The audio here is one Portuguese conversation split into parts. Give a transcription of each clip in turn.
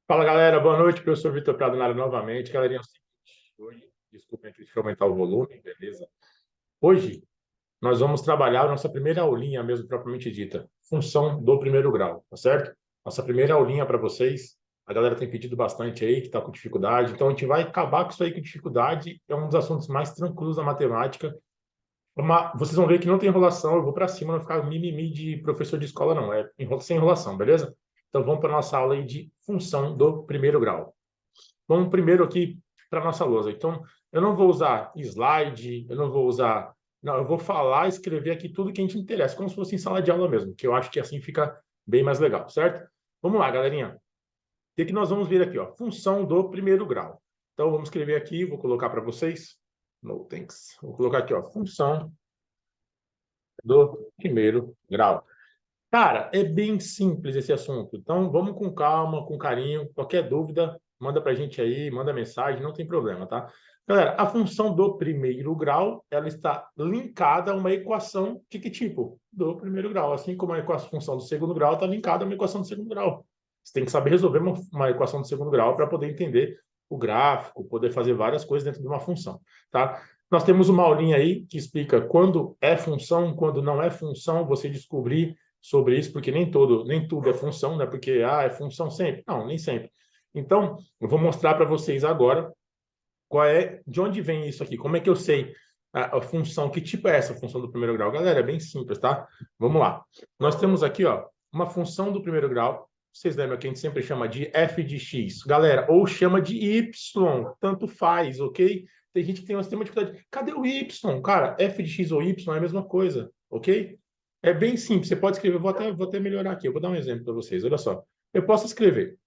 Fala, galera. Boa noite. Professor Vitor Prado na área novamente. Galerinha, é o seguinte, hoje, desculpem, deixa eu aumentar o volume, beleza? Hoje, nós vamos trabalhar a nossa primeira aulinha mesmo, propriamente dita, função do primeiro grau, tá certo? Nossa primeira aulinha para vocês. A galera tem pedido bastante aí, que está com dificuldade. Então, a gente vai acabar com isso aí com dificuldade. É um dos assuntos mais tranquilos da matemática. Vocês vão ver que não tem enrolação. Eu vou para cima, não ficar mimimi de professor de escola, não. É sem enrolação, beleza? Então, vamos para a nossa aula aí de função do primeiro grau. Vamos primeiro aqui para a nossa lousa. Então, eu não vou usar slide, eu não vou usar. Não, eu vou falar, escrever aqui tudo que a gente interessa, como se fosse em sala de aula mesmo, que eu acho que assim fica bem mais legal, certo? Vamos lá, galerinha. O que nós vamos ver aqui, ó? Função do primeiro grau. Então, vamos escrever aqui, vou colocar para vocês. No thanks. Vou colocar aqui, ó, função do primeiro grau. Cara, é bem simples esse assunto. Então, vamos com calma, com carinho. Qualquer dúvida, manda para a gente aí, manda mensagem, não tem problema, tá? Galera, a função do primeiro grau, ela está linkada a uma equação de que tipo? Do primeiro grau. Assim como a função do segundo grau está linkada a uma equação do segundo grau. Você tem que saber resolver uma equação do segundo grau para poder entender o gráfico, poder fazer várias coisas dentro de uma função, tá? Nós temos uma aulinha aí que explica quando é função, quando não é função, você descobrir sobre isso, porque nem tudo é função, né? Porque é função sempre. Não, nem sempre. Então, eu vou mostrar para vocês agora de onde vem isso aqui, como é que eu sei a função, que tipo é essa função do primeiro grau? Galera, é bem simples, tá? Vamos lá. Nós temos aqui, ó, uma função do primeiro grau, vocês lembram que a gente sempre chama de f de x, galera, ou chama de y, tanto faz, ok? Tem gente que tem uma extrema dificuldade. Cadê o y? Cara, f de x ou y é a mesma coisa, ok? É bem simples, você pode escrever, vou até melhorar aqui, eu vou dar um exemplo para vocês, olha só. Eu posso escrever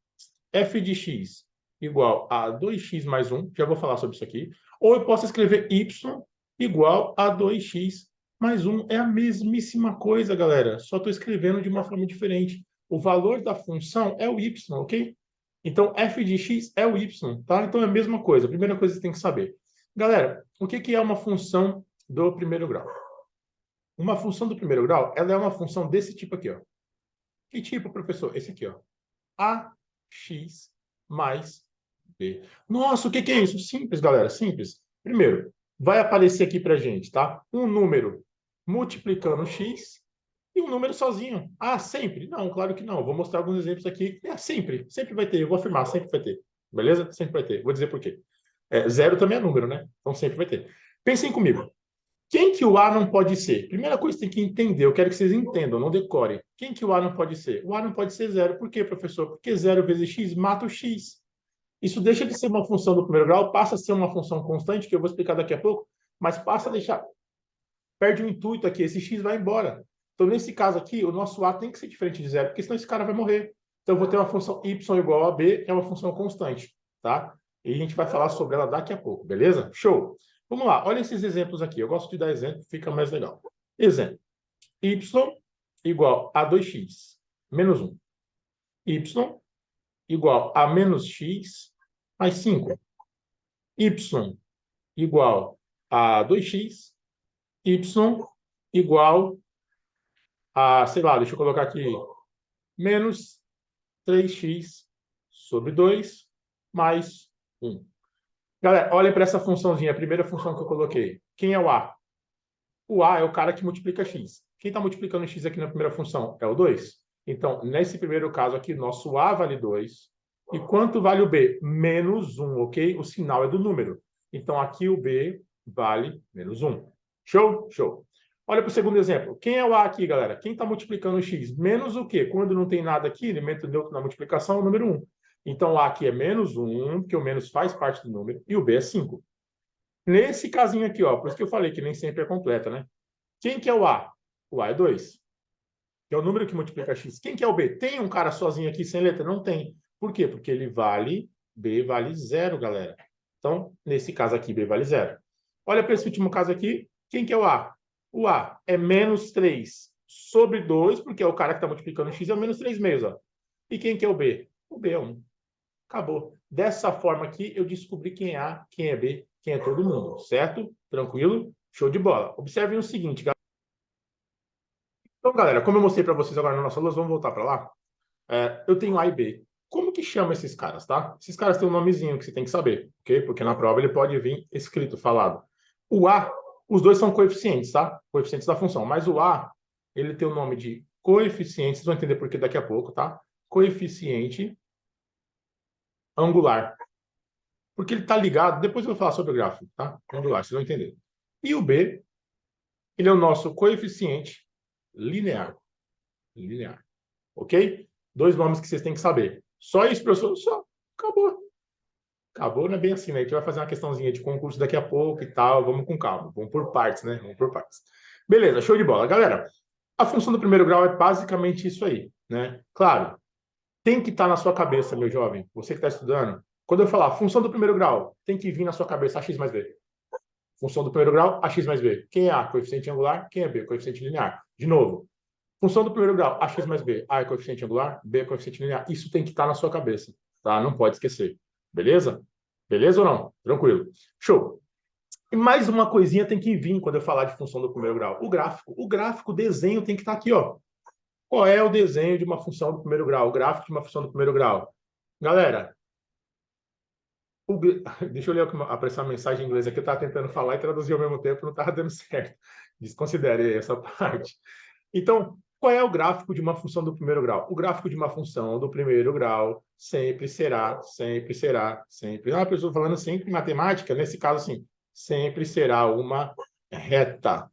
f de x igual a 2x mais 1, já vou falar sobre isso aqui, ou eu posso escrever y igual a 2x mais 1. É a mesmíssima coisa, galera, só estou escrevendo de uma forma diferente. O valor da função é o y, ok? Então, f de x é o y, tá? Então, é a mesma coisa. A primeira coisa que você tem que saber. Galera, o que é uma função do primeiro grau? Uma função do primeiro grau, ela é uma função desse tipo aqui, ó. Que tipo, professor? Esse aqui, ó. AX mais B. Nossa, o que é isso? Simples, galera, simples. Primeiro, vai aparecer aqui para gente, tá? Um número multiplicando x e um número sozinho. Ah, sempre? Não, claro que não. Vou mostrar alguns exemplos aqui. Sempre vai ter. Eu vou afirmar, sempre vai ter. Beleza? Sempre vai ter. Vou dizer por quê. Zero também é número, né? Então sempre vai ter. Pensem comigo. Quem que o A não pode ser? Primeira coisa que tem que entender, eu quero que vocês entendam, não decorem. Quem que o A não pode ser? O A não pode ser zero. Por quê, professor? Porque zero vezes x mata o x. Isso deixa de ser uma função do primeiro grau, passa a ser uma função constante, que eu vou explicar daqui a pouco, mas passa a deixar, perde o intuito aqui, esse x vai embora. Então, nesse caso aqui, o nosso A tem que ser diferente de zero, porque senão esse cara vai morrer. Então, eu vou ter uma função y igual a b, que é uma função constante, tá? E a gente vai falar sobre ela daqui a pouco, beleza? Show! Vamos lá, olha esses exemplos aqui. Eu gosto de dar exemplo, fica mais legal. Exemplo. Y igual a 2x menos 1. Y igual a menos x mais 5. Y igual a 2x. Y igual a, sei lá, deixa eu colocar aqui, menos 3x sobre 2 mais 1. Galera, olhem para essa funçãozinha, a primeira função que eu coloquei. Quem é o A? O A é o cara que multiplica x. Quem está multiplicando x aqui na primeira função? É o 2. Então, nesse primeiro caso aqui, nosso A vale 2. E quanto vale o B? Menos 1, ok? O sinal é do número. Então, aqui o B vale menos 1. Show? Show. Olha para o segundo exemplo. Quem é o A aqui, galera? Quem está multiplicando x? Menos o quê? Quando não tem nada aqui, elemento neutro na multiplicação é o número 1. Então, o A aqui é menos 1, porque o menos faz parte do número, e o B é 5. Nesse casinho aqui, ó, por isso que eu falei que nem sempre é completa, né? Quem que é o A? O A é 2, que é o número que multiplica x. Quem que é o B? Tem um cara sozinho aqui sem letra? Não tem. Por quê? Porque B vale 0, galera. Então, nesse caso aqui, B vale 0. Olha para esse último caso aqui. Quem que é o A? O A é menos 3 sobre 2, porque é o cara que está multiplicando x, é o menos 3 meios, ó. E quem que é o B? O B é 1. Acabou. Dessa forma aqui, eu descobri quem é A, quem é B, quem é todo mundo, certo? Tranquilo? Show de bola. Observem o seguinte, galera. Então, galera, como eu mostrei para vocês agora na nossa luz, vamos voltar para lá. Eu tenho A e B. Como que chama esses caras, tá? Esses caras têm um nomezinho que você tem que saber, ok? Porque na prova ele pode vir escrito, falado. O A, os dois são coeficientes, tá? Coeficientes da função. Mas o A, ele tem o nome de coeficiente, vocês vão entender por que daqui a pouco, tá? Coeficiente angular. Porque ele está ligado, depois eu vou falar sobre o gráfico, tá? Angular, vocês vão entender. E o B, ele é o nosso coeficiente linear. Linear. Ok? Dois nomes que vocês têm que saber. Só isso, professor? Só. Acabou. Acabou, não é bem assim, né? A gente vai fazer uma questãozinha de concurso daqui a pouco e tal. Vamos com calma. Vamos por partes, né? Vamos por partes. Beleza, show de bola. Galera, a função do primeiro grau é basicamente isso aí, né? Claro, tem que estar na sua cabeça, meu jovem. Você que está estudando. Quando eu falar função do primeiro grau, tem que vir na sua cabeça AX mais B. Função do primeiro grau, AX mais B. Quem é A? Coeficiente angular. Quem é B? Coeficiente linear. De novo, função do primeiro grau, AX mais B. A é coeficiente angular, B é coeficiente linear. Isso tem que estar na sua cabeça, tá? Não pode esquecer. Beleza? Beleza ou não? Tranquilo. Show. E mais uma coisinha tem que vir quando eu falar de função do primeiro grau. O gráfico. O gráfico, o desenho tem que estar aqui, ó. Qual é o desenho de uma função do primeiro grau? O gráfico de uma função do primeiro grau. Galera, deixa eu ler apressar a mensagem em inglês aqui. Eu estava tentando falar e traduzir ao mesmo tempo, não estava dando certo. Desconsidere essa parte. Então, qual é o gráfico de uma função do primeiro grau? O gráfico de uma função do primeiro grau sempre será, sempre será, sempre. Ah, a pessoa falando sempre em matemática, nesse caso, assim, sempre será uma reta.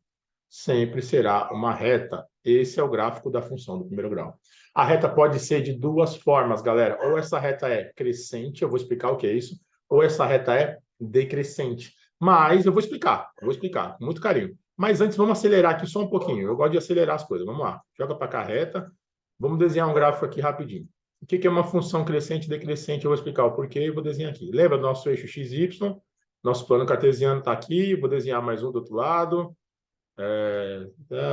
Sempre será uma reta. Esse é o gráfico da função do primeiro grau. A reta pode ser de duas formas, galera. Ou essa reta é crescente, eu vou explicar o que é isso, ou essa reta é decrescente. Mas eu vou explicar com muito carinho. Mas antes, vamos acelerar aqui só um pouquinho. Eu gosto de acelerar as coisas. Vamos lá. Joga para cá a reta. Vamos desenhar um gráfico aqui rapidinho. O que é uma função crescente e decrescente? Eu vou explicar o porquê e vou desenhar aqui. Lembra do nosso eixo XY? Nosso plano cartesiano está aqui. Vou desenhar mais um do outro lado.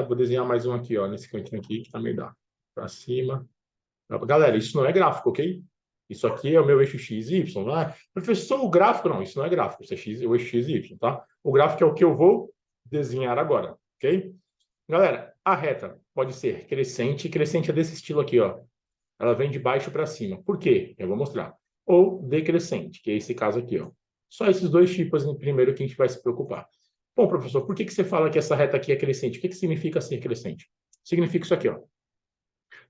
Vou desenhar mais um aqui, ó, nesse cantinho aqui, que também dá. Para cima. Galera, isso não é gráfico, ok? Isso aqui é o meu eixo X e Y. Não é? Professor, o gráfico não, isso não é gráfico, isso é X, o eixo X e Y, tá? O gráfico é o que eu vou desenhar agora, ok? Galera, a reta pode ser crescente, crescente é desse estilo aqui, ó. Ela vem de baixo para cima. Por quê? Eu vou mostrar. Ou decrescente, que é esse caso aqui, ó. Só esses dois tipos primeiro que a gente vai se preocupar. Bom, professor, por que você fala que essa reta aqui é crescente? O que significa ser crescente? Significa isso aqui, ó.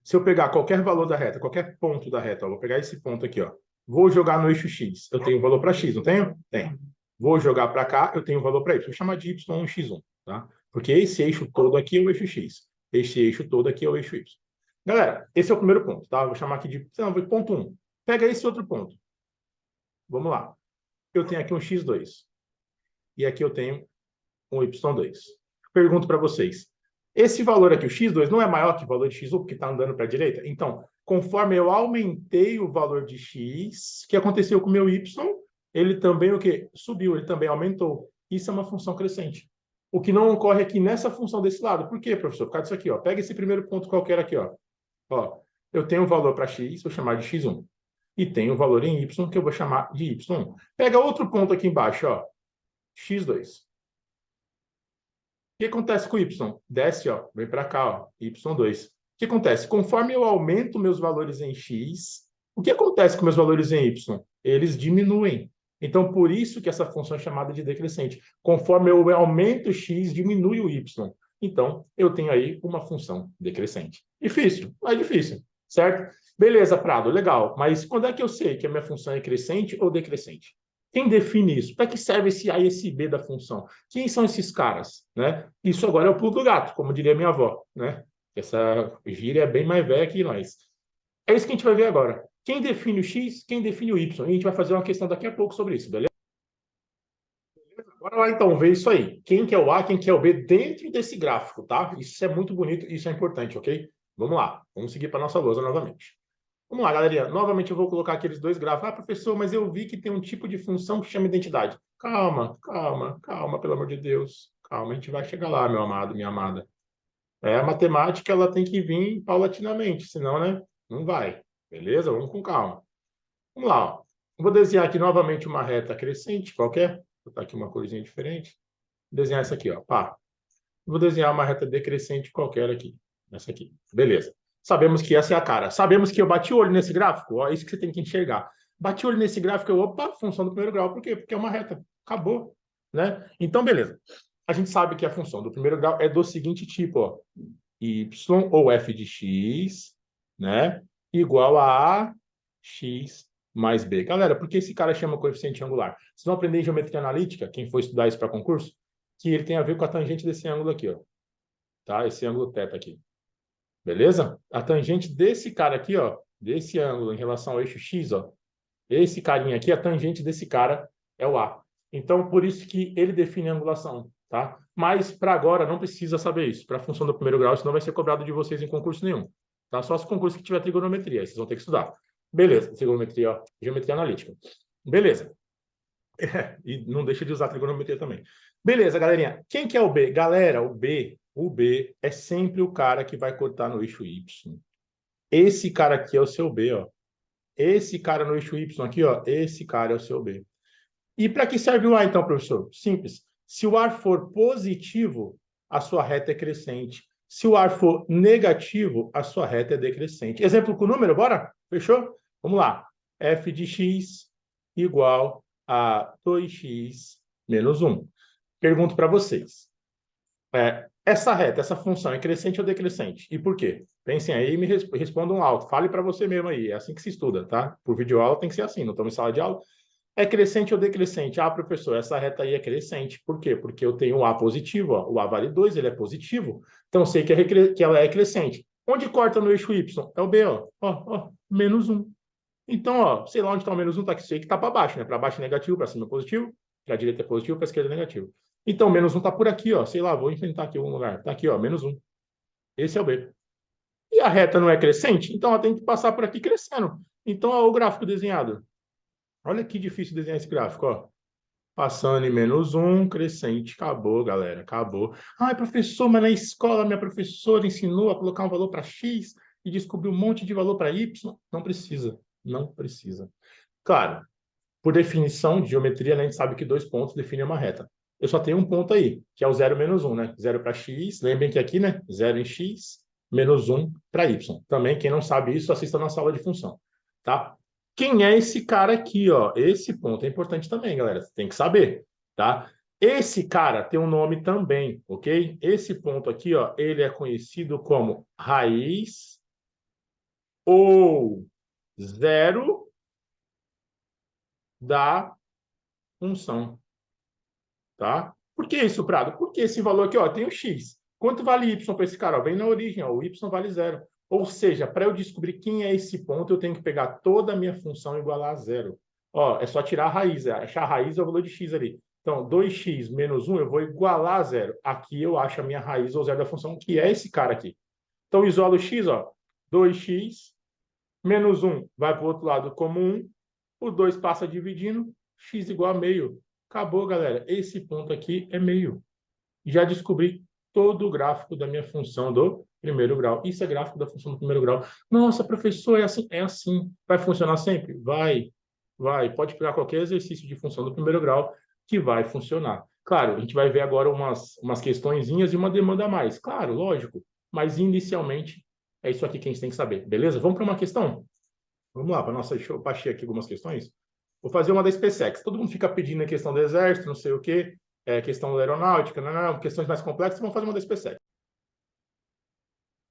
Se eu pegar qualquer valor da reta, qualquer ponto da reta, ó, vou pegar esse ponto aqui, ó, vou jogar no eixo X. Eu tenho um valor para X, não tenho? Tenho. Vou jogar para cá, eu tenho um valor para Y. Vou chamar de Y1, X1, tá? Porque esse eixo todo aqui é o eixo X. Esse eixo todo aqui é o eixo Y. Galera, esse é o primeiro ponto, tá? Vou chamar aqui de ponto 1. Pega esse outro ponto. Vamos lá. Eu tenho aqui um X2. E aqui eu tenho um Y2. Pergunto para vocês. Esse valor aqui, o X2, não é maior que o valor de X1, porque está andando para a direita? Então, conforme eu aumentei o valor de X, o que aconteceu com o meu Y? Ele também o quê? Subiu, ele também aumentou. Isso é uma função crescente. O que não ocorre aqui nessa função desse lado. Por quê, professor? Por causa disso aqui, ó. Pega esse primeiro ponto qualquer aqui, ó. Ó, eu tenho um valor para X, vou chamar de X1. E tenho um valor em Y, que eu vou chamar de Y1. Pega outro ponto aqui embaixo, ó. X2. O que acontece com o Y? Desce, ó, vem para cá, ó, Y2. O que acontece? Conforme eu aumento meus valores em X, o que acontece com meus valores em Y? Eles diminuem. Então, por isso que essa função é chamada de decrescente. Conforme eu aumento X, diminui o Y. Então, eu tenho aí uma função decrescente. Difícil? Não é difícil, certo? Beleza, Prado, legal. Mas quando é que eu sei que a minha função é crescente ou decrescente? Quem define isso? Para que serve esse A e esse B da função? Quem são esses caras? Né? Isso agora é o pulo do gato, como diria minha avó. Né? Essa gíria é bem mais velha que nós. É isso que a gente vai ver agora. Quem define o X, quem define o Y? E a gente vai fazer uma questão daqui a pouco sobre isso, beleza? Bora lá então ver isso aí. Quem que é o A, quem que é o B dentro desse gráfico, tá? Isso é muito bonito, isso é importante, ok? Vamos lá, vamos seguir para a nossa lousa novamente. Vamos lá, galerinha. Novamente eu vou colocar aqueles dois gráficos. Ah, professor, mas eu vi que tem um tipo de função que chama identidade. Calma, calma, calma, pelo amor de Deus. Calma, a gente vai chegar lá, meu amado, minha amada. A matemática, ela tem que vir paulatinamente, senão, né, não vai. Beleza? Vamos com calma. Vamos lá, ó. Vou desenhar aqui novamente uma reta crescente, qualquer. Vou botar aqui uma corzinha diferente. Vou desenhar essa aqui, ó. Pá. Vou desenhar uma reta decrescente qualquer aqui. Essa aqui. Beleza. Sabemos que essa é a cara. Sabemos que eu bati o olho nesse gráfico, ó, é isso que você tem que enxergar. Bati o olho nesse gráfico, opa, função do primeiro grau. Por quê? Porque é uma reta. Acabou, né? Então, beleza. A gente sabe que a função do primeiro grau é do seguinte tipo, ó, y ou f de x, né, igual a x mais b. Galera, por que esse cara chama coeficiente angular? Vocês vão aprender em geometria analítica, quem for estudar isso para concurso, que ele tem a ver com a tangente desse ângulo aqui, ó. Tá? Esse ângulo θ aqui. Beleza? A tangente desse cara aqui, ó, desse ângulo em relação ao eixo x, ó, esse carinha aqui, a tangente desse cara é o A. Então, por isso que ele define a angulação, tá? Mas, para agora, não precisa saber isso. Para a função do primeiro grau, isso não vai ser cobrado de vocês em concurso nenhum. Tá? Só se concurso que tiver trigonometria, aí vocês vão ter que estudar. Beleza, trigonometria, ó, geometria analítica. Beleza. E não deixa de usar trigonometria também. Beleza, galerinha. Quem que é o B? Galera, o B é sempre o cara que vai cortar no eixo Y. Esse cara aqui é o seu B, ó. Esse cara no eixo Y aqui, ó, esse cara é o seu B. E para que serve o A, então, professor? Simples. Se o ar for positivo, a sua reta é crescente. Se o ar for negativo, a sua reta é decrescente. Exemplo com número, bora? Fechou? Vamos lá. F de x igual a 2x menos 1. Pergunto para vocês. Essa reta, essa função é crescente ou decrescente? E por quê? Pensem aí e me respondam alto. Fale para você mesmo aí. É assim que se estuda, tá? Por videoaula tem que ser assim, não estamos em sala de aula. É crescente ou decrescente? Ah, professor, essa reta aí é crescente. Por quê? Porque eu tenho um A positivo, ó. O A vale 2, ele é positivo. Então, eu sei que ela é crescente. Onde corta no eixo Y? É o B, ó. Ó, menos 1. Então, ó, sei lá onde está o menos 1, tá aqui, sei que está para baixo, né? Para baixo é negativo, para cima é positivo, para a direita é positivo, para a esquerda é negativo. Então, menos 1 está por aqui, ó. Sei lá, vou inventar aqui algum lugar. Está aqui, ó, menos 1. Esse é o B. E a reta não é crescente? Então, ela tem que passar por aqui crescendo. Então, ó, o gráfico desenhado. Olha que difícil desenhar esse gráfico, ó. Passando em menos 1, crescente. Acabou, galera, acabou. Ai, professor, mas na escola minha professora ensinou a colocar um valor para X e descobriu um monte de valor para Y. Não precisa, não precisa. Claro, por definição de geometria, né, a gente sabe que 2 pontos definem uma reta. Eu só tenho um ponto aí, que é o 0 menos 1, né? 0 para x, lembrem que aqui, né? 0 em x, menos 1 para y. Também, quem não sabe isso, assista a nossa aula de função, tá? Quem é esse cara aqui, ó? Esse ponto é importante também, galera. Você tem que saber, tá? Esse cara tem um nome também, ok? Esse ponto aqui, ó, ele é conhecido como raiz ou zero da função, tá? Por que isso, Prado? Porque esse valor aqui, ó, tem o x. Quanto vale y para esse cara? Ó, vem na origem, ó, o y vale 0. Ou seja, para eu descobrir quem é esse ponto, eu tenho que pegar toda a minha função e igualar a 0. Ó, é só tirar a raiz, achar a raiz é o valor de x ali. Então, 2x menos 1, eu vou igualar a 0. Aqui eu acho a minha raiz ou zero da função, que é esse cara aqui. Então, isolo x, ó, 2x menos 1 vai para o outro lado como 1. O 2 passa dividindo, x igual a meio. Acabou, galera. Esse ponto aqui é meio. Já descobri todo o gráfico da minha função do primeiro grau. Isso é gráfico da função do primeiro grau. Nossa, professor, é assim? É assim. Vai funcionar sempre? Vai. Vai. Pode pegar qualquer exercício de função do primeiro grau que vai funcionar. Claro, a gente vai ver agora umas questõezinhas e uma demanda a mais. Claro, lógico. Mas, inicialmente, é isso aqui que a gente tem que saber. Beleza? Vamos para uma questão? Vamos lá, para nossa, deixa eu baixar aqui algumas questões. Vou fazer uma da SpaceX. Todo mundo fica pedindo a questão do exército, não sei o quê, questão da aeronáutica, não, questões mais complexas, vamos fazer uma da SpaceX.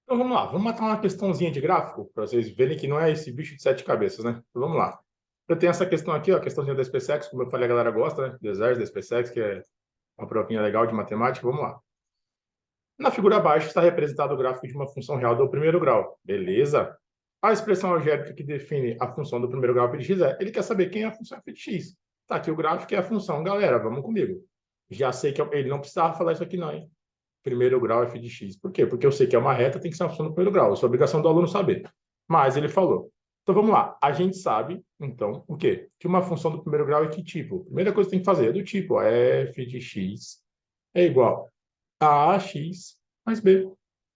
Então vamos lá, vamos matar uma questãozinha de gráfico, para vocês verem que não é esse bicho de 7 cabeças, né? Então vamos lá. Eu tenho essa questão aqui, ó, a questãozinha da SpaceX, como eu falei, a galera gosta, né? Do exército, da SpaceX, que é uma provinha legal de matemática. Vamos lá. Na figura abaixo está representado o gráfico de uma função real do primeiro grau. Beleza? A expressão algébrica que define a função do primeiro grau f de x é... Ele quer saber quem é a função f de x. Tá aqui o gráfico e a função. Galera, vamos comigo. Já sei que ele não precisava falar isso aqui não, hein? Primeiro grau f de x. Por quê? Porque eu sei que é uma reta, tem que ser uma função do primeiro grau. Isso é obrigação do aluno saber. Mas ele falou. Então vamos lá. A gente sabe, então, o quê? Que uma função do primeiro grau é que tipo? Primeira coisa que tem que fazer é do tipo, ó, f de x é igual a x mais b.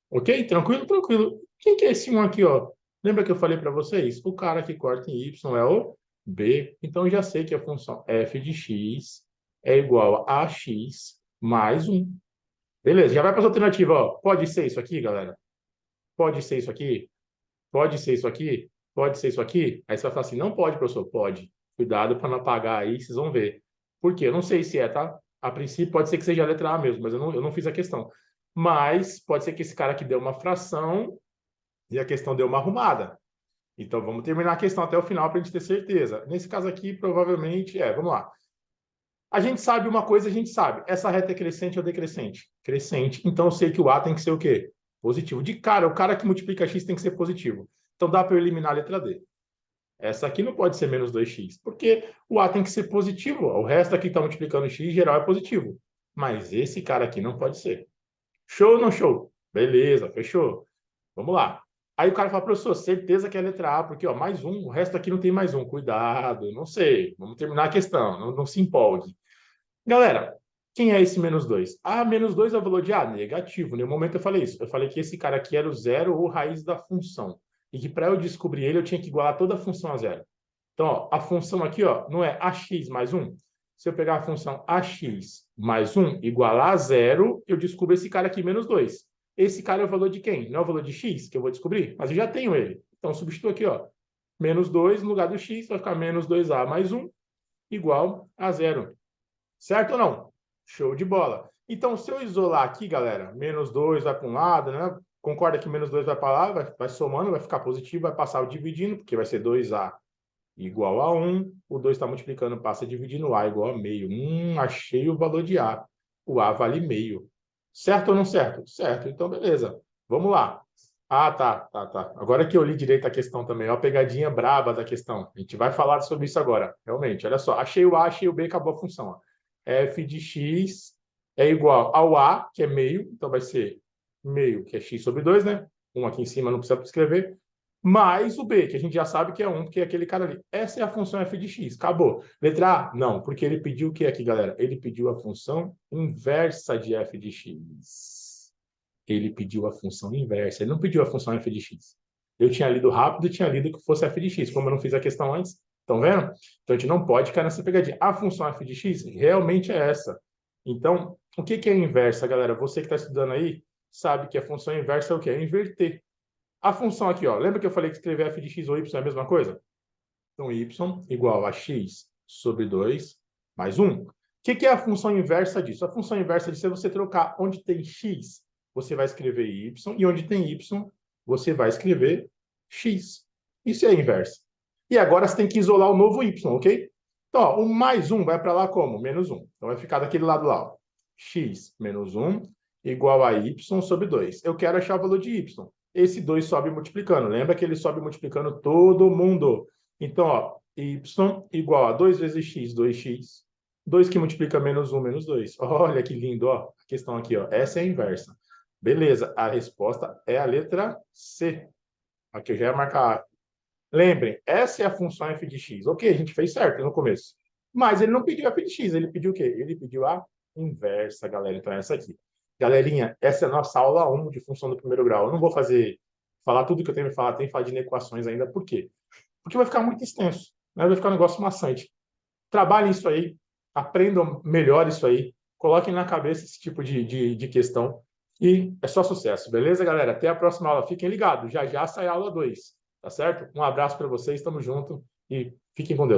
Ok? Tranquilo? Tranquilo. Quem que é esse 1 aqui, ó? Lembra que eu falei para vocês? O cara que corta em y é o b. Então, eu já sei que a função f de x é igual a x mais 1. Beleza, já vai para as alternativas, ó. Pode ser isso aqui, galera? Pode ser isso aqui? pode ser isso aqui? Pode ser isso aqui? Aí você vai falar assim, não pode, professor. Pode. Cuidado para não apagar aí, vocês vão ver. Por quê? Eu não sei se é, tá? A princípio pode ser que seja a letra A mesmo, mas eu não fiz a questão. Mas pode ser que esse cara aqui deu uma fração e a questão deu uma arrumada. Então vamos terminar a questão até o final para a gente ter certeza. Nesse caso aqui, provavelmente vamos lá. A gente sabe uma coisa, a gente sabe. Essa reta é crescente ou decrescente? Crescente. Então eu sei que o A tem que ser o quê? Positivo. De cara, o cara que multiplica x tem que ser positivo. Então dá para eu eliminar a letra D. Essa aqui não pode ser menos 2x, porque o A tem que ser positivo. O resto aqui está multiplicando x, geral é positivo. Mas esse cara aqui não pode ser. Show ou não show? Beleza, fechou. Vamos lá. Aí o cara fala, professor, certeza que é a letra A, porque ó, mais um, o resto aqui não tem mais um. Cuidado, não sei. Vamos terminar a questão, não se empolgue. Galera, quem é esse menos 2? Ah, menos 2 é o valor de A? Negativo. Em nenhum momento eu falei isso. Eu falei que esse cara aqui era o zero ou raiz da função. E que para eu descobrir ele, eu tinha que igualar toda a função a zero. Então, ó, a função aqui ó, não é ax mais 1? Se eu pegar a função ax mais 1 igualar a zero, eu descubro esse cara aqui, menos 2. Esse cara é o valor de quem? Não é o valor de x que eu vou descobrir? Mas eu já tenho ele. Então, eu substituo aqui, ó. Menos 2 no lugar do x, vai ficar menos 2a mais 1 igual a zero. Certo ou não? Show de bola. Então, se eu isolar aqui, galera, menos 2 vai para um lado, né? Concorda que menos 2 vai para lá, vai somando, vai ficar positivo, vai passar o dividindo, porque vai ser 2a igual a 1. O 2 está multiplicando, passa dividindo A igual a meio. Achei o valor de A. O A vale meio. Certo ou não certo? Certo. Então, beleza. Vamos lá. Ah, tá. Agora que eu li direito a questão também, ó, a pegadinha braba da questão. A gente vai falar sobre isso agora. Realmente, olha só. Achei o A, achei o B, acabou a função. Ó. F de x é igual ao A, que é meio. Então, vai ser meio, que é x sobre 2, né? Um aqui em cima, não precisa escrever mais o B, que a gente já sabe que é 1, porque é aquele cara ali. Essa é a função f de x. Acabou. Letra A? Não, porque ele pediu o que aqui, galera? Ele pediu a função inversa de f de x. Ele pediu a função inversa. Ele não pediu a função f de x. Eu tinha lido rápido e tinha lido que fosse f de x. Como eu não fiz a questão antes, estão vendo? Então a gente não pode cair nessa pegadinha. A função f de x realmente é essa. Então, o que é inversa, galera? Você que está estudando aí, sabe que a função inversa é o quê? É inverter. A função aqui, ó, lembra que eu falei que escrever f de x ou y é a mesma coisa? Então, y igual a x sobre 2 mais 1. O que é a função inversa disso? A função inversa disso é você trocar onde tem x, você vai escrever y, e onde tem y, você vai escrever x. Isso é a inversa. E agora você tem que isolar o novo y, ok? Então, ó, o mais 1 vai para lá como? Menos 1. Então, vai ficar daquele lado lá, ó. X menos 1 igual a y sobre 2. Eu quero achar o valor de y. Esse 2 sobe multiplicando. Lembra que ele sobe multiplicando todo mundo. Então, ó, y igual a 2 vezes x, 2x. 2 que multiplica menos 1, menos 2. Olha que lindo, ó. A questão aqui, ó. Essa é a inversa. Beleza, a resposta é a letra C. Aqui eu já ia marcar. Lembrem, essa é a função f de x. Ok, a gente fez certo no começo. Mas ele não pediu f de x, ele pediu o quê? Ele pediu a inversa, galera. Então, é essa aqui. Galerinha, essa é a nossa aula 1 de função do primeiro grau. Eu não vou falar tudo que eu tenho que falar, tem que falar de inequações ainda. Por quê? Porque vai ficar muito extenso, né? Vai ficar um negócio maçante. Trabalhem isso aí, aprendam melhor isso aí, coloquem na cabeça esse tipo de questão e é só sucesso, beleza, galera? Até a próxima aula. Fiquem ligados, já já sai a aula 2, tá certo? Um abraço para vocês, tamo junto e fiquem com Deus.